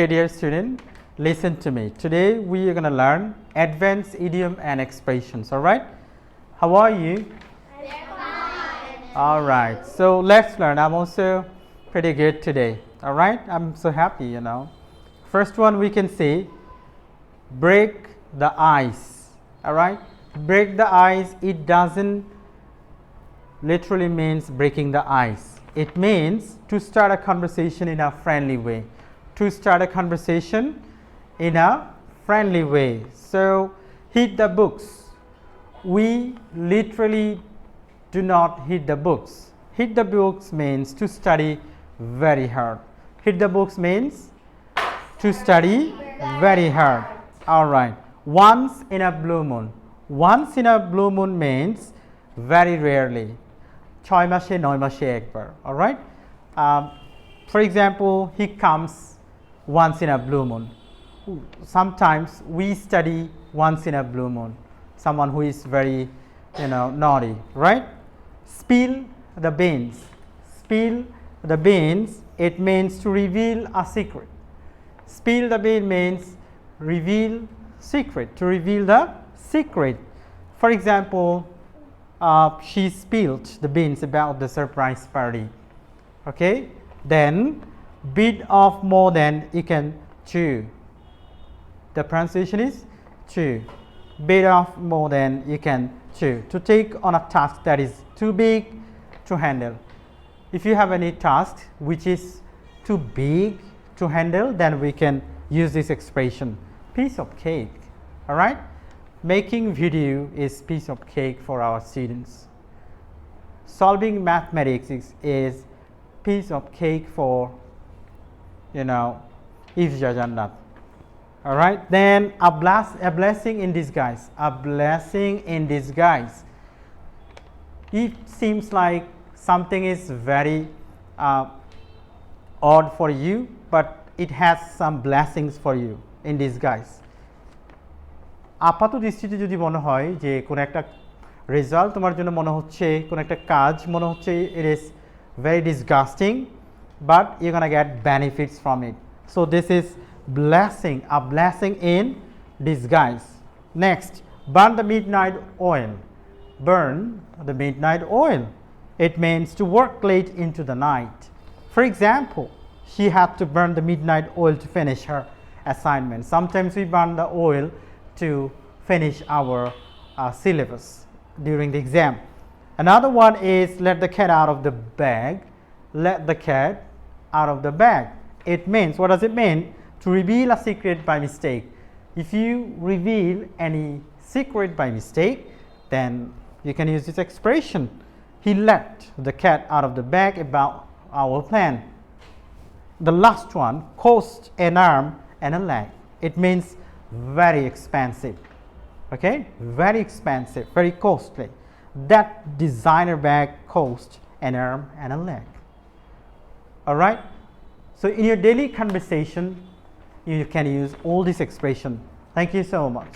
Okay, dear student, listen to me. Today we are going to learn advanced idiom and expressions. All right? How are you? All right. So let's learn. I'm also pretty good today. All right? I'm so happy, First one we can say break the ice. All right? Break the ice, it doesn't literally means breaking the ice. It means to start a conversation in a friendly way. To start a conversation in a friendly way. So, hit the books. We literally do not hit the books. Hit the books means to study very hard. Hit the books means to study very hard. All right. Once in a blue moon. Once in a blue moon means very rarely. 6 মাসে 9 মাসে একবার. All right. For example, he comes once in a blue moon. Sometimes we study once in a blue moon. Someone who is very, naughty, right? Spill the beans. Spill the beans, it means to reveal a secret. Spill the bean means reveal secret, to reveal the secret. For example, she spilled the beans about the surprise party. Okay? Then, bit of more than you can chew. The pronunciation is chew. Bit of more than you can chew. To take on a task that is too big to handle. If you have any task which is too big to handle, then we can use this expression. Piece of cake. Alright? Making video is piece of cake for our students. Solving mathematics is piece of cake for, Ifja Jannat. Alright, then a blessing in disguise. A blessing in disguise. It seems like something is very odd for you, but it has some blessings for you in disguise. আপাত দৃষ্টিতে যদি মনে হয় যে কোনো একটা result তোমার জন্য মনে হচ্ছে, কোনো একটা কাজ মনে হচ্ছে it is very disgusting, but you're gonna get benefits from it. So this is blessing, a blessing in disguise. Next, burn the midnight oil. Burn the midnight oil. It means to work late into the night. For example, she had to burn the midnight oil to finish her assignment. Sometimes we burn the oil to finish our syllabus during the exam. Another one is let the cat out of the bag. Let the cat out of the bag. It means, what does it mean? To reveal a secret by mistake. If you reveal any secret by mistake, then you can use this expression. He let the cat out of the bag about our plan. The last one, cost an arm and a leg. It means very expensive. Okay, very expensive, very costly. That designer bag cost an arm and a leg. All right. So in your daily conversation, you can use all this expression. Thank you so much.